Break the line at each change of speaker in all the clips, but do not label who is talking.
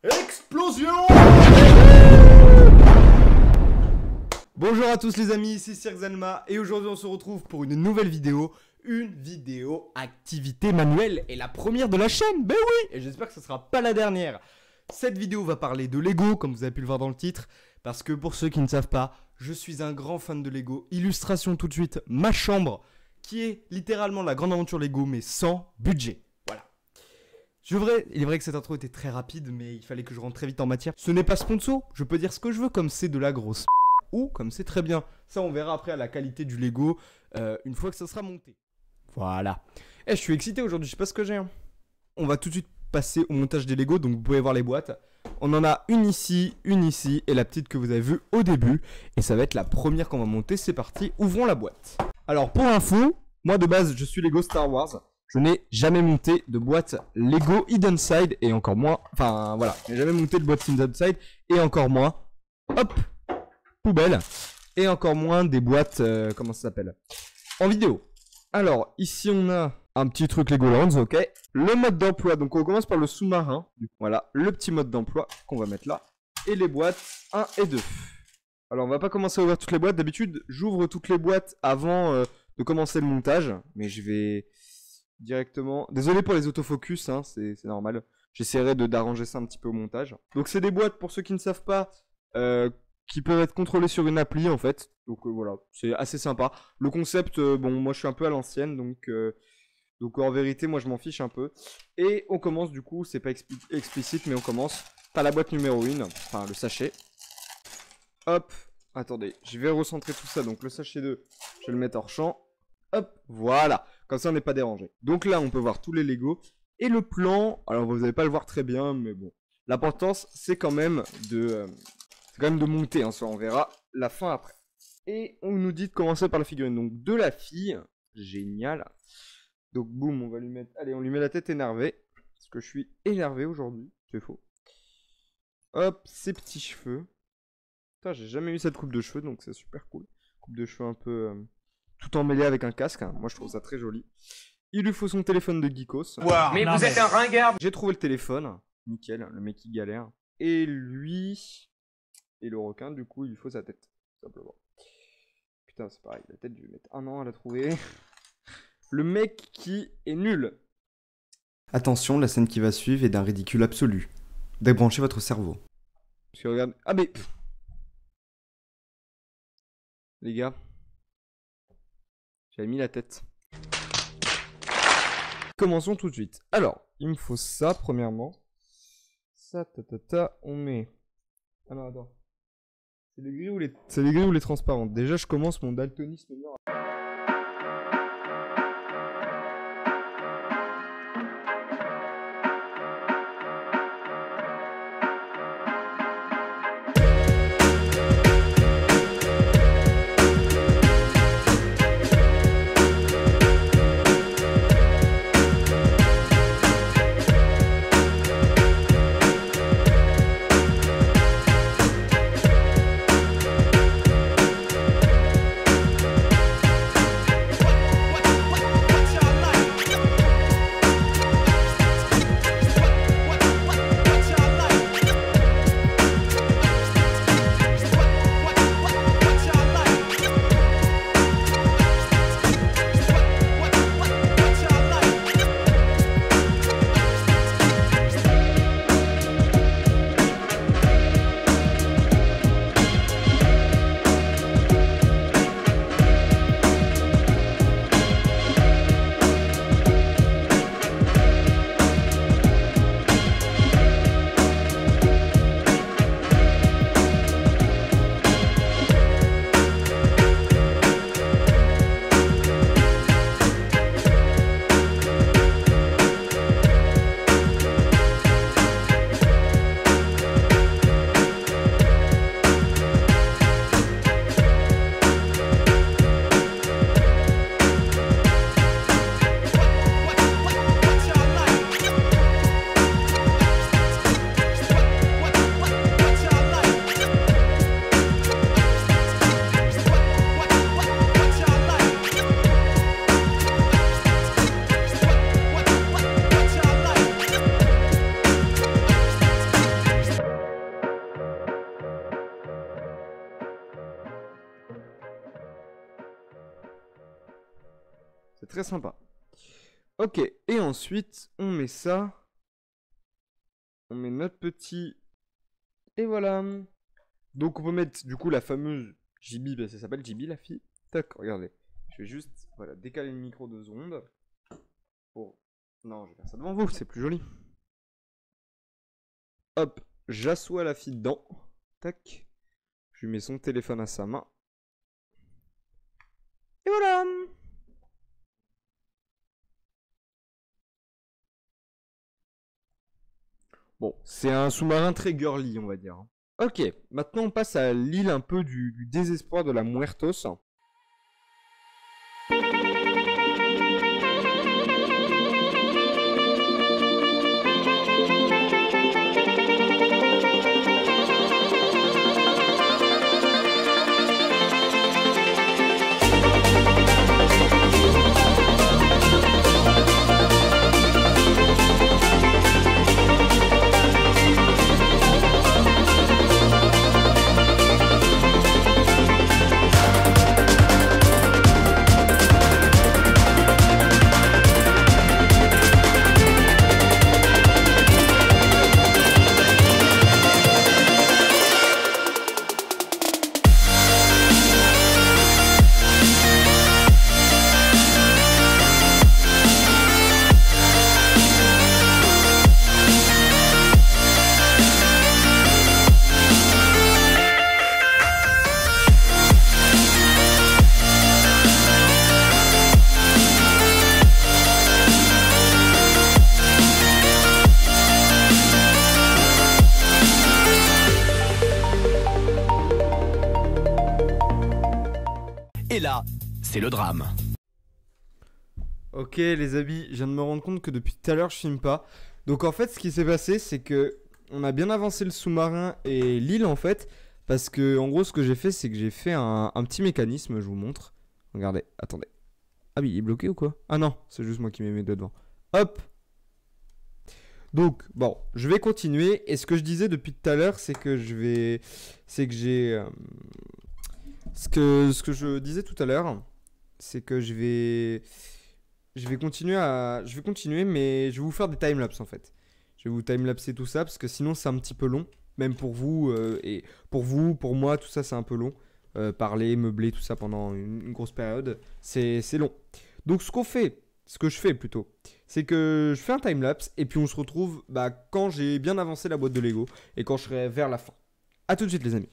Explosion! Bonjour à tous les amis, c'est Sir Xalma et aujourd'hui on se retrouve pour une nouvelle vidéo. Une vidéo activité manuelle et la première de la chaîne, ben oui! Et j'espère que ce sera pas la dernière. Cette vidéo va parler de Lego, comme vous avez pu le voir dans le titre. Parce que pour ceux qui ne savent pas, je suis un grand fan de Lego. Illustration tout de suite, ma chambre, qui est littéralement la grande aventure Lego, mais sans budget. Voilà. Il est vrai que cette intro était très rapide, mais il fallait que je rentre très vite en matière. Ce n'est pas sponsor, je peux dire ce que je veux, comme c'est de la grosse ou comme c'est très bien. Ça, on verra après à la qualité du Lego, une fois que ça sera monté. Voilà. Et je suis excité aujourd'hui, je sais pas ce que j'ai. On va tout de suite passer au montage des Lego, donc vous pouvez voir les boîtes. On en a une ici, et la petite que vous avez vue au début. Et ça va être la première qu'on va monter, c'est parti, ouvrons la boîte. Alors pour info, moi de base je suis Lego Star Wars. Je n'ai jamais monté de boîte Lego Hidden Side et encore moins, enfin voilà, je n'ai jamais monté de boîte Hidden Side et encore moins, hop, poubelle, et encore moins des boîtes, comment ça s'appelle, en vidéo. Alors ici on a un petit truc Legoland, ok. Le mode d'emploi, donc on commence par le sous-marin. Voilà, le petit mode d'emploi qu'on va mettre là. Et les boîtes 1 et 2. Alors on va pas commencer à ouvrir toutes les boîtes. D'habitude, j'ouvre toutes les boîtes avant de commencer le montage. Mais je vais directement... Désolé pour les autofocus, hein, c'est normal. J'essaierai d'arranger ça un petit peu au montage. Donc c'est des boîtes, pour ceux qui ne savent pas, qui peuvent être contrôlées sur une appli en fait. Donc voilà, c'est assez sympa. Le concept, bon, moi je suis un peu à l'ancienne, donc en vérité, moi je m'en fiche un peu. Et on commence du coup, c'est pas explicite, mais on commence par la boîte numéro 1, enfin le sachet. Hop, attendez, je vais recentrer tout ça. Donc le sachet 2, je vais le mettre hors champ. Hop, voilà, comme ça on n'est pas dérangé. Donc là, on peut voir tous les Lego. Et le plan, alors vous n'allez pas le voir très bien, mais bon. L'importance, c'est quand même de monter, hein, ça on verra la fin après. Et on nous dit de commencer par la figurine, donc de la fille, génial. Donc boum, on va lui mettre... Allez, on lui met la tête énervée. Parce que je suis énervé aujourd'hui. C'est faux. Hop, ses petits cheveux. Putain, j'ai jamais eu cette coupe de cheveux, donc c'est super cool. Coupe de cheveux un peu... tout emmêlé avec un casque. Hein. Moi, je trouve ça très joli. Il lui faut son téléphone de geekos.
Wow, mais vous êtes un ringard.
J'ai trouvé le téléphone. Nickel, le mec qui galère. Et lui... Et le requin, du coup, il lui faut sa tête. Simplement. Putain, c'est pareil. La tête, je vais mettre un an à la trouver. Le mec qui est nul. Attention, la scène qui va suivre est d'un ridicule absolu. Débranchez votre cerveau. Parce que regarde... Ah mais... Les gars. J'avais mis la tête. Commençons tout de suite. Alors, il me faut ça, premièrement. Ça, on met... Ah non, attends. C'est les grilles ou les transparentes. Déjà, je commence mon daltonisme noir. très sympa. Ok, et ensuite, on met ça. On met notre petit... Et voilà. Donc on peut mettre du coup la fameuse JB, parce que ça s'appelle JB la fille. Tac, regardez. Je vais juste voilà, décaler le micro 2 secondes. Pour... Non, je vais faire ça devant vous, c'est plus joli. Hop, j'assois la fille dedans. Tac. Je lui mets son téléphone à sa main. Et voilà. Bon, c'est un sous-marin très girly, on va dire. Ok, maintenant on passe à l'île un peu du désespoir de la Muertos.
Et là, c'est le drame.
Ok les amis, je viens de me rendre compte que depuis tout à l'heure je filme pas. Donc en fait ce qui s'est passé c'est que on a bien avancé le sous-marin et l'île en fait. Parce que en gros ce que j'ai fait c'est que j'ai fait un petit mécanisme, je vous montre. Regardez, attendez. Ah oui il est bloqué ou quoi? Ah non, c'est juste moi qui mets mes doigts devant. Hop. Donc bon, je vais continuer. Et ce que je disais depuis tout à l'heure c'est que je vais... C'est que j'ai... Ce que je disais tout à l'heure, c'est que je vais continuer mais je vais vous faire des timelapses en fait. Je vais vous timelapser tout ça parce que sinon c'est un petit peu long, même pour vous et pour vous, pour moi, tout ça c'est un peu long. Parler, meubler, tout ça pendant une grosse période, c'est long. Donc ce que je fais plutôt, c'est que je fais un timelapse et puis on se retrouve quand j'ai bien avancé la boîte de Lego et quand je serai vers la fin. A tout de suite les amis.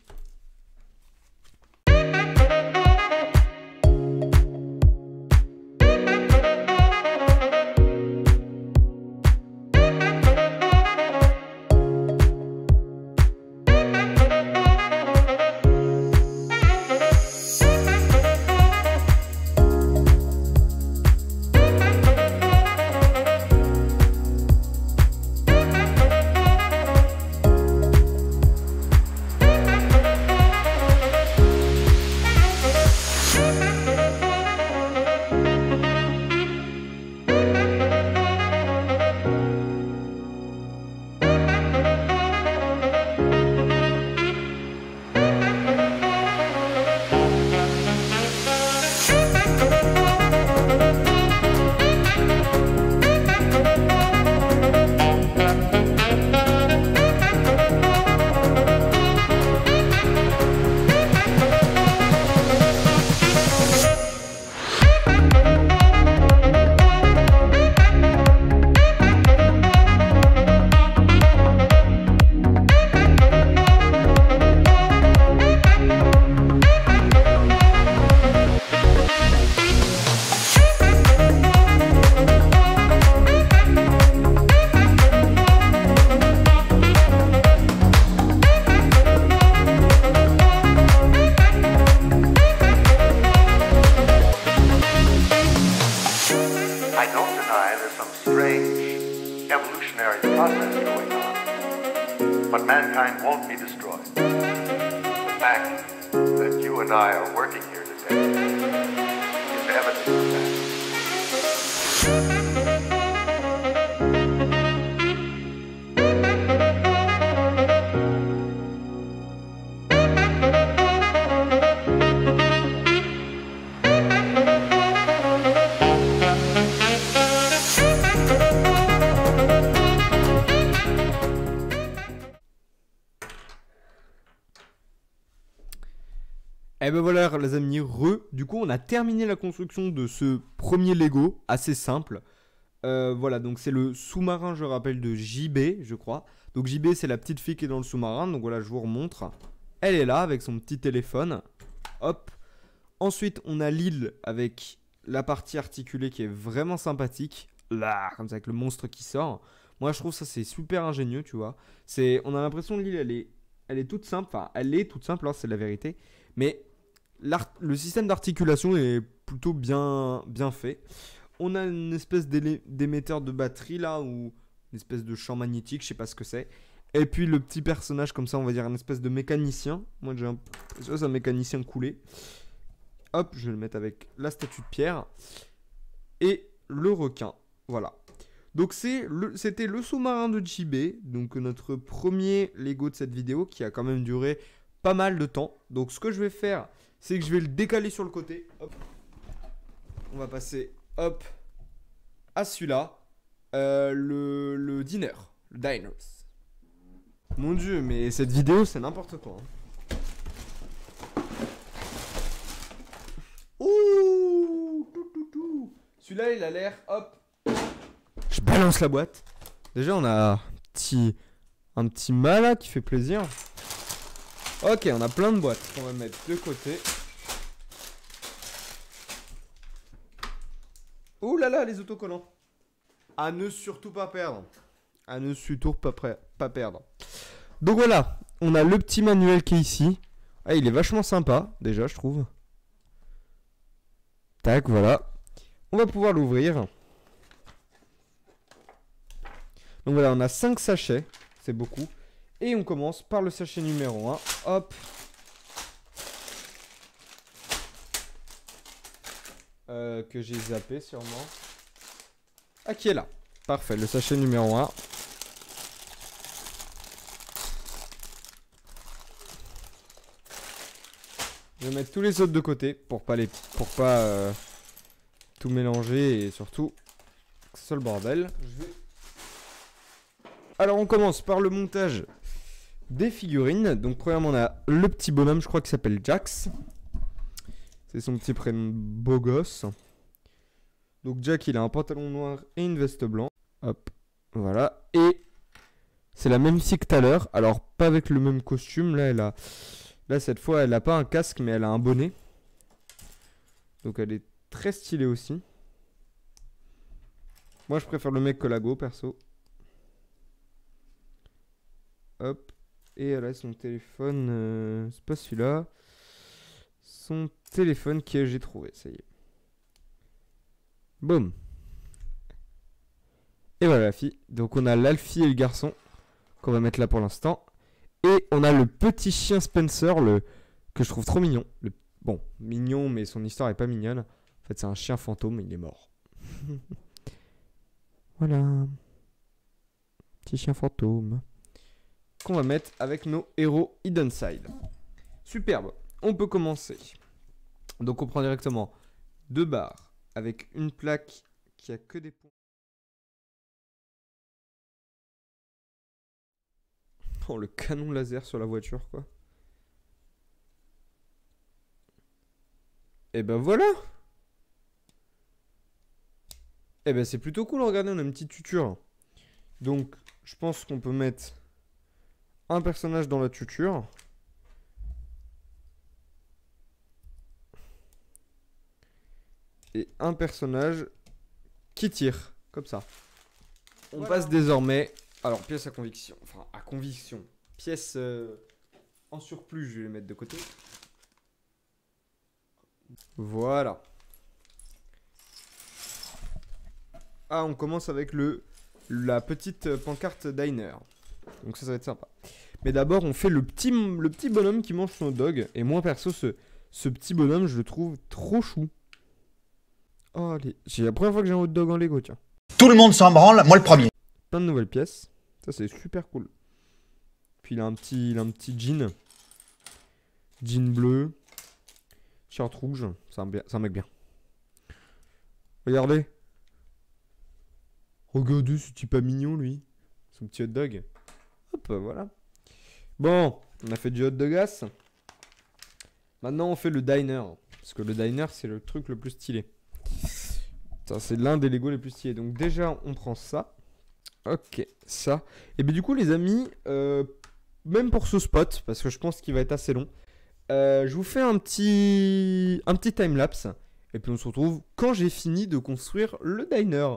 evolutionary process going on, but mankind won't be destroyed. The fact that you and I are working here today is evidence of that.
Et ben voilà les amis, du coup on a terminé la construction de ce premier Lego, assez simple. Voilà, donc c'est le sous-marin, je rappelle, de JB, je crois. Donc JB, c'est la petite fille qui est dans le sous-marin. Donc voilà, je vous remontre. Elle est là avec son petit téléphone. Hop. Ensuite, on a l'île avec la partie articulée qui est vraiment sympathique. Là, comme ça, avec le monstre qui sort. Moi, je trouve ça, c'est super ingénieux, tu vois. On a l'impression que l'île, elle est toute simple. Enfin, elle est toute simple, hein, c'est la vérité. Mais le système d'articulation est plutôt bien fait. On a une espèce d'émetteur de batterie là, ou une espèce de champ magnétique, je sais pas ce que c'est. Et puis le petit personnage comme ça, on va dire un espèce de mécanicien. Moi j'ai c'est un mécanicien coulé. Hop, je vais le mettre avec la statue de pierre. Et le requin, voilà. Donc c'était le sous-marin de JB, donc notre premier Lego de cette vidéo qui a quand même duré pas mal de temps. Donc ce que je vais faire, c'est que je vais le décaler sur le côté. Hop. On va passer... Hop, à celui-là, le diner, le diners. Mon dieu, mais cette vidéo c'est n'importe quoi. Hein. Ouh, celui-là il a l'air, hop. Je balance la boîte. Déjà on a un petit mât là qui fait plaisir. Ok, on a plein de boîtes qu'on va mettre de côté. Ouh là là, les autocollants. À ne surtout pas perdre. À ne surtout pas perdre. Donc voilà, on a le petit manuel qui est ici. Ah, il est vachement sympa, déjà, je trouve. Tac, voilà. On va pouvoir l'ouvrir. Donc voilà, on a 5 sachets. C'est beaucoup. Et on commence par le sachet numéro 1. Hop. Que j'ai zappé sûrement. Ah, qui est là. Parfait, le sachet numéro 1. Je vais mettre tous les autres de côté pour pas tout mélanger et surtout que ce soit le bordel. Alors on commence par le montage des figurines. Donc premièrement on a le petit bonhomme, je crois qu'il s'appelle Jax. C'est son petit prénom beau gosse. Donc Jack, il a un pantalon noir et une veste blanche. Hop, voilà. Et c'est la même fille que tout à l'heure. Alors, pas avec le même costume. Là, cette fois, elle a pas un casque, mais elle a un bonnet. Donc, elle est très stylée aussi. Moi, je préfère le mec que la go, perso. Hop. Et elle a son téléphone. C'est pas celui-là. Son téléphone que j'ai trouvé, ça y est. Boum. Et voilà la fille. Donc on a l'Alfie et le garçon qu'on va mettre là pour l'instant. Et on a le petit chien Spencer, que je trouve trop mignon. Bon, mignon, mais son histoire est pas mignonne. En fait, c'est un chien fantôme, il est mort. Voilà. Petit chien fantôme. Qu'on va mettre avec nos héros Hidden Side. Superbe. On peut commencer. Donc on prend directement 2 barres avec une plaque qui a que des points. Oh, le canon laser sur la voiture, quoi. Et ben voilà. Et ben c'est plutôt cool, regardez, on a une petite tuture. Donc je pense qu'on peut mettre un personnage dans la tuture. Et un personnage qui tire, comme ça. On passe désormais... Alors, pièce à conviction. Enfin, à conviction. Pièce en surplus, je vais les mettre de côté. Voilà. Ah, on commence avec la petite pancarte diner. Donc ça va être sympa. Mais d'abord, on fait le petit bonhomme qui mange son hot dog. Et moi, perso, ce petit bonhomme, je le trouve trop chou. Oh, allez. C'est la première fois que j'ai un hot dog en Lego, tiens.
Tout le monde s'en branle, moi le premier.
Plein de nouvelles pièces. Ça, c'est super cool. Puis il a un petit jean. Jean bleu. Shirt rouge. C'est un mec bien. Regardez. Regardez ce type pas mignon, lui. Son petit hot dog. Hop, voilà. Bon, on a fait du hot dogasse. Maintenant, on fait le diner. Parce que le diner, c'est le truc le plus stylé. C'est l'un des Lego les plus stylés. Donc déjà, on prend ça. Ok, ça. Et bien du coup, les amis, même pour ce spot, parce que je pense qu'il va être assez long, je vous fais un petit time-lapse. Et puis on se retrouve quand j'ai fini de construire le diner.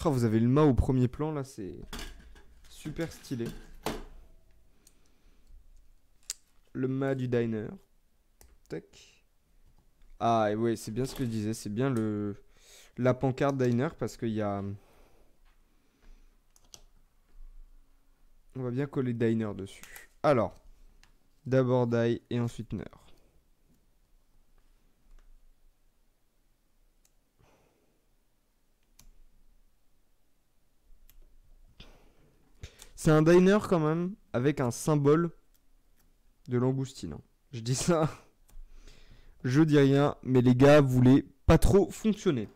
Oh, vous avez le mât au premier plan là, c'est super stylé. Le mât du diner. Tac. Ah, et ouais, c'est bien ce que je disais, c'est bien la pancarte diner parce qu'il y a. On va bien coller diner dessus. Alors, d'abord die et ensuite ner. C'est un diner quand même, avec un symbole de langoustine. Je dis ça, je dis rien, mais les gars voulaient pas trop fonctionner.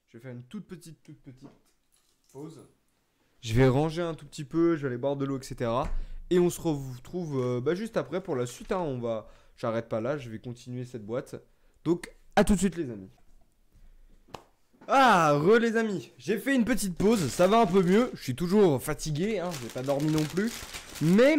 Je vais faire une toute petite pause. Je vais ranger un tout petit peu, je vais aller boire de l'eau, etc. Et on se retrouve juste après pour la suite. Hein. J'arrête pas là, je vais continuer cette boîte. Donc, à tout de suite les amis. Ah, les amis, j'ai fait une petite pause, ça va un peu mieux. Je suis toujours fatigué, hein, j'ai pas dormi non plus. Mais,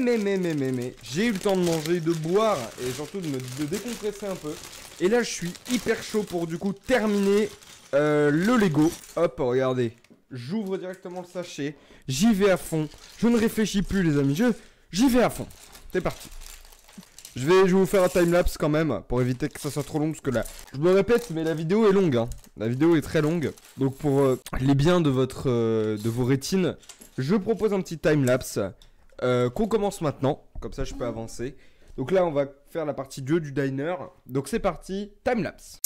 j'ai eu le temps de manger, de boire et surtout de décompresser un peu. Et là, je suis hyper chaud pour du coup terminer le Lego. Hop, regardez. J'ouvre directement le sachet. J'y vais à fond. Je ne réfléchis plus, les amis. J'y vais à fond. C'est parti. Je vais vous faire un timelapse quand même, pour éviter que ça soit trop long, parce que là, je me répète, mais la vidéo est longue, hein. La vidéo est très longue, donc pour les biens de vos rétines, je propose un petit timelapse, qu'on commence maintenant, comme ça je peux avancer. Donc là, on va faire la partie 2 du diner, donc c'est parti, timelapse.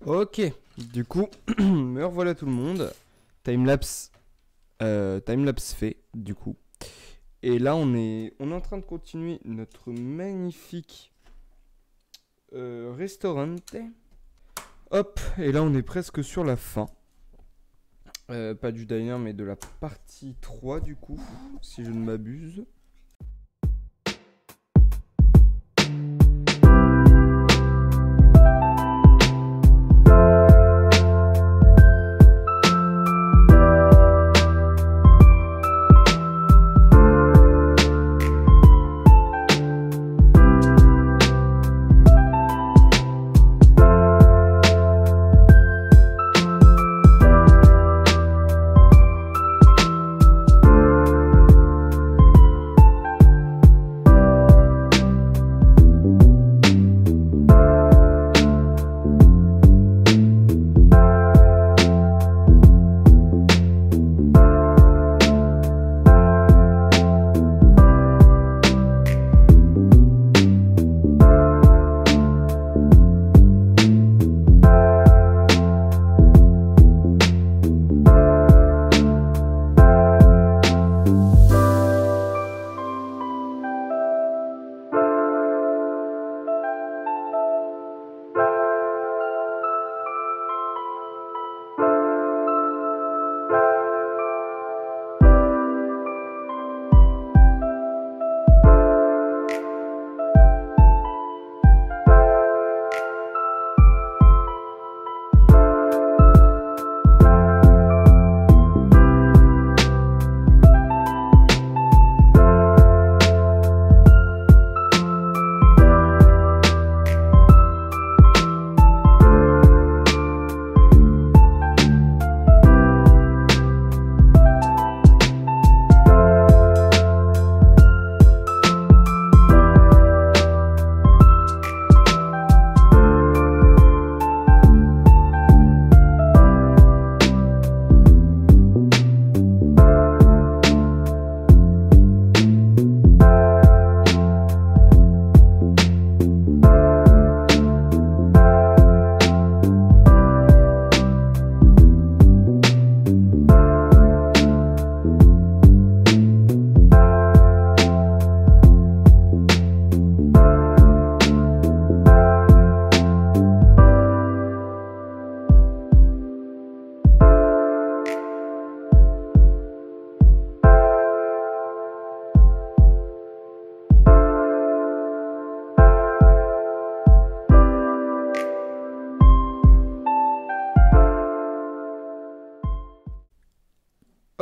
Ok, du coup, me revoilà tout le monde. Timelapse fait, du coup. Et là, on est en train de continuer notre magnifique restaurant. Hop, et là, on est presque sur la fin. Pas du diner, mais de la partie 3, du coup, si je ne m'abuse.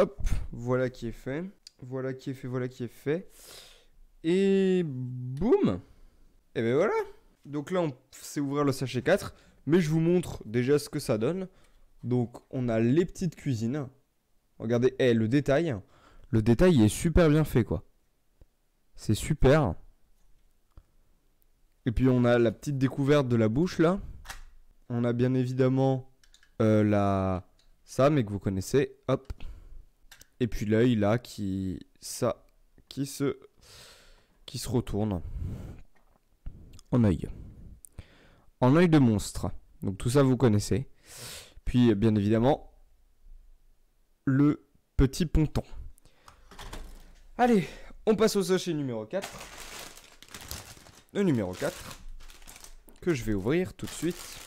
Hop, voilà qui est fait. Voilà qui est fait, voilà qui est fait. Et boum. Et ben voilà. Donc là, on sait ouvrir le sachet 4. Mais je vous montre déjà ce que ça donne. Donc, on a les petites cuisines. Regardez, le détail. Le détail est super bien fait, quoi. C'est super. Et puis, on a la petite découverte de la bouche, là. On a bien évidemment ça, mais que vous connaissez. Hop. Et puis l'œil, là, qui se retourne en œil. En œil de monstre. Donc tout ça, vous connaissez. Puis, bien évidemment, le petit ponton. Allez, on passe au sachet numéro 4. Le numéro 4, que je vais ouvrir tout de suite.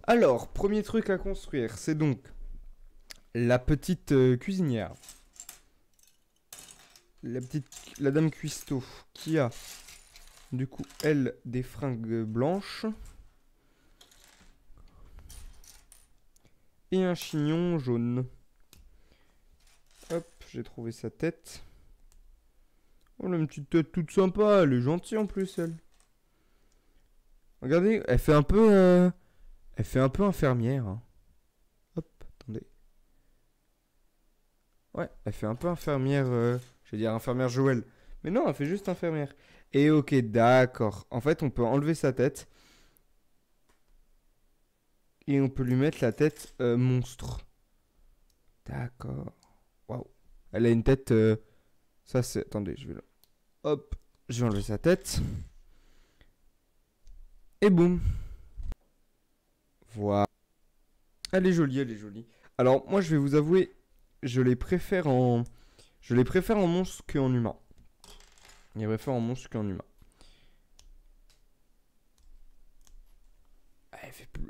Alors, premier truc à construire, c'est donc la petite cuisinière. La dame cuistot qui a, du coup, elle, des fringues blanches. Et un chignon jaune. Hop, j'ai trouvé sa tête. Oh, elle a une petite tête toute sympa, elle est gentille en plus, elle. Regardez, elle fait un peu infirmière. Hein. Hop, attendez. Ouais, elle fait un peu infirmière, je vais dire infirmière Joël. Mais non, elle fait juste infirmière. Et ok, d'accord. En fait, on peut enlever sa tête. Et on peut lui mettre la tête monstre. D'accord. Waouh. Elle a une tête... Ça, c'est... Attendez, je vais... Hop, je vais enlever sa tête. Et boum. Voilà. Elle est jolie, elle est jolie. Alors, moi, je vais vous avouer, je les préfère en monstre qu'en humain. Je les préfère en monstre qu'en humain.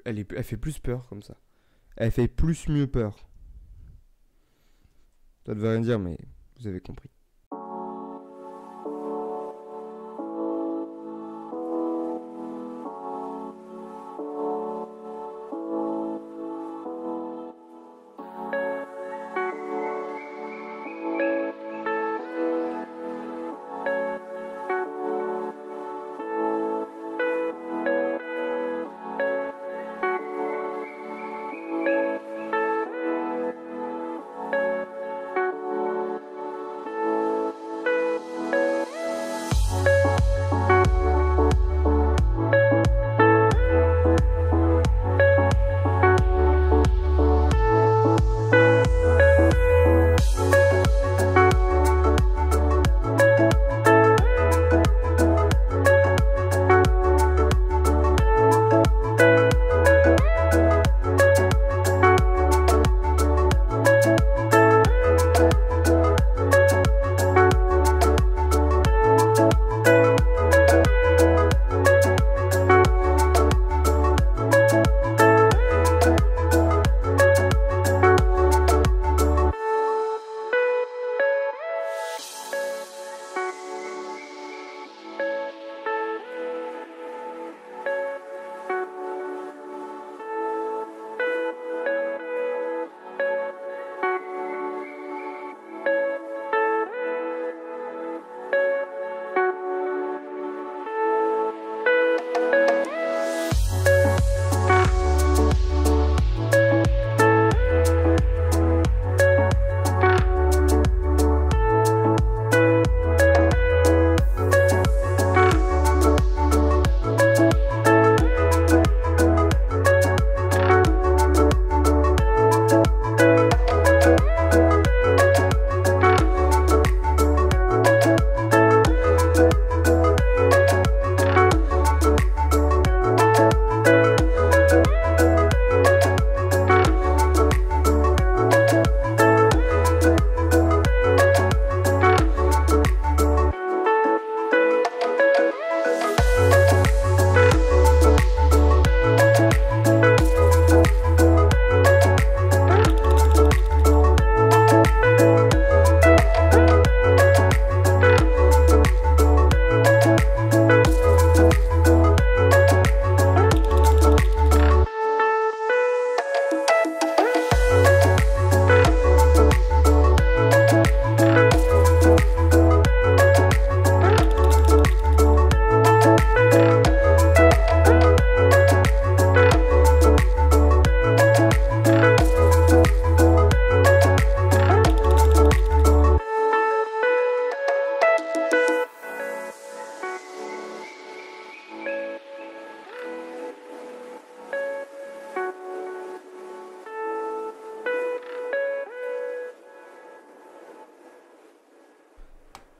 Elle fait plus peur comme ça. Elle fait plus mieux peur. Ça ne veut rien dire, mais vous avez compris.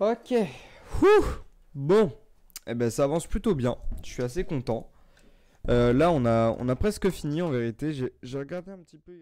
Ok. Ouh. Bon. Eh ben ça avance plutôt bien. Je suis assez content. Là on a presque fini en vérité. J'ai regardé un petit peu.